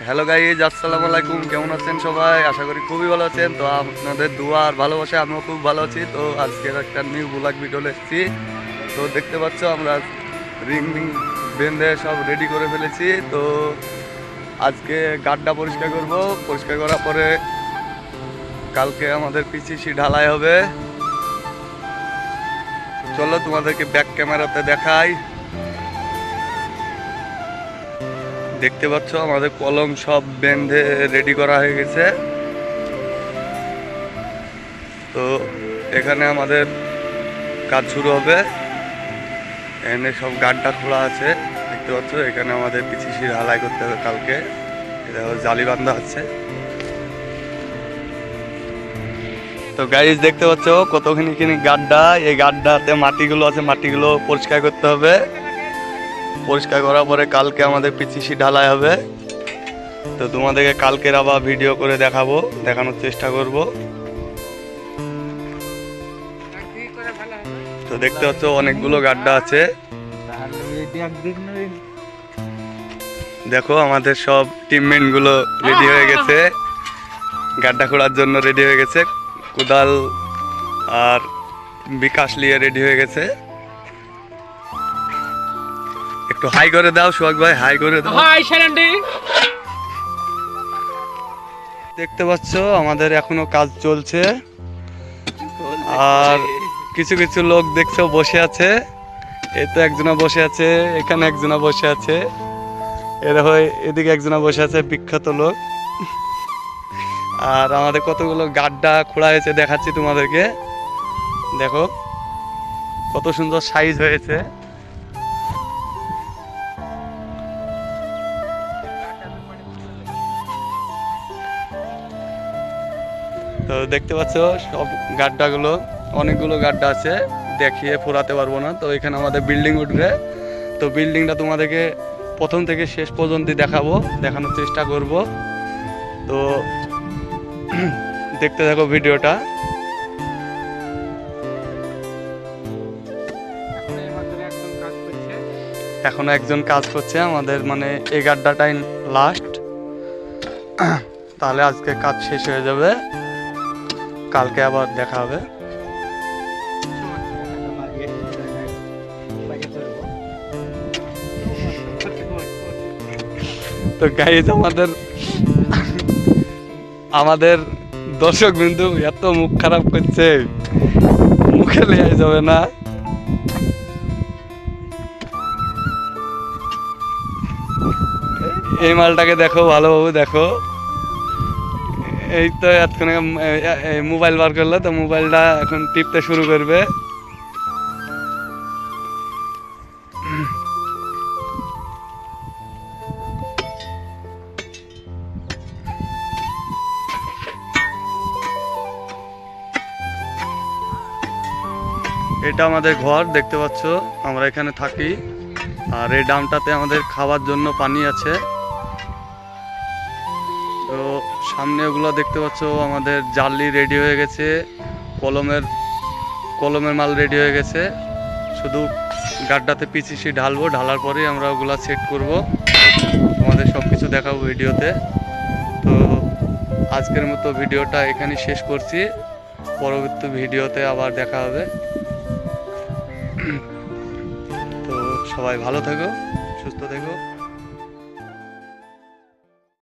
Hello guys, আসসালামু আলাইকুম। কেমন আছেন সবাই? আশা করি খুবই ভালো আছেন। তো আপনাদের দোয়া আর ভালোবাসা আমিও খুব ভালো আছি। তো আজকের একটা নিউ ব্লগ ভিডিও এসেছি। তো দেখতে পাচ্ছ আমরা রিং রিং বেঁধে সব রেডি করে ফেলেছি। তো আজকে গাড্ডা পরিষ্কার করব। পরিষ্কার করার পরে কালকে আমাদের পিসিসি ঢালাই হবে। চলো তোমাদেরকে ব্যাক ক্যামেরাতে দেখাই। দেখতে পাচ্ছ আমাদের কলম সব বেঁধে রেডি করা হয়ে গেছে। তো এখানে আমাদের কাজ শুরু হবে। এখানে সব গাড্ডা খোলা আছে, দেখতে পাচ্ছ। এখানে আমাদের পিছিয়ে ঢালাই করতে হবে কালকে। এটা জালি বান্ধা আছে। তো গাইজ দেখতে পাচ্ছ কতখানি গাড্ডা। এই গাড্ডাতে মাটিগুলো আছে, মাটিগুলো পরিষ্কার করতে হবে। পরিষ্কার করার পরে কালকে আমাদের পিছিয়ে ঢালাই হবে। তো তোমাদেরকে কালকের আবার ভিডিও করে দেখানোর চেষ্টা করব। তো দেখতে পাচ্ছ অনেকগুলো গাড্ডা আছে। দেখো আমাদের সব টিমমেট গুলো রেডি হয়ে গেছে, গাড্ডা খোঁড়ার জন্য রেডি হয়ে গেছে। কোদাল আর বিকাশ নিয়ে রেডি হয়ে গেছে। একটু হাই করে দাও সোহাগ ভাই, হাই করে দাও। দেখতে পাচ্ছ আমাদের এখনো কাজ চলছে। আর কিছু কিছু লোক দেখছো বসে আছে। এই তো একজনা বসে আছে, এখানে একজনা বসে আছে, এদিকে একজনা বসে আছে, বিখ্যাত লোক। আর আমাদের কতগুলো গাড্ডা খোঁড়া হয়েছে দেখাচ্ছি তোমাদেরকে। দেখো কত সুন্দর সাইজ হয়েছে। তো দেখতে পাচ্ছ সব গাড্ডাগুলো, অনেকগুলো গাড্ডা আছে, দেখিয়ে ফোরাতে পারবো না। তো এখানে আমাদের বিল্ডিং উঠবে। তো বিল্ডিংটা তোমাদেরকে প্রথম থেকে শেষ পর্যন্ত দেখানোর চেষ্টা করব। তো দেখতে থাকো ভিডিওটা। এখনো একজন কাজ করছে আমাদের, মানে এই গাড্ডাটাই লাস্ট। তাহলে আজকে কাজ শেষ হয়ে যাবে, কালকে আবার দেখা হবে। তো গাইজ আমাদের দর্শক বিন্দু এত মুখ খারাপ করছে, মুখে লেয়া যাবে না। এই মালটাকে দেখো, ভালোভাবে দেখো। এই তো এতক্ষণে মোবাইল বার করলো, তো মোবাইলটা এখন টিপতে শুরু করবে। এটা আমাদের ঘর, দেখতে পাচ্ছ আমরা এখানে থাকি। আর এই ডামটাতে আমাদের খাওয়ার জন্য পানি আছে। তো সামনে ওগুলো দেখতে পাচ্ছ আমাদের জালি রেডি হয়ে গেছে, কলমের মাল রেডি হয়ে গেছে। শুধু গাড্ডাতে পিছিয়ে ঢালবো, ঢালার পরেই আমরা ওগুলা সেট করব। তোমাদের সব কিছু দেখাবো ভিডিওতে। তো আজকের মতো ভিডিওটা এখানে শেষ করছি, পরবর্তী ভিডিওতে আবার দেখা হবে। তো সবাই ভালো থেকো, সুস্থ থেকো।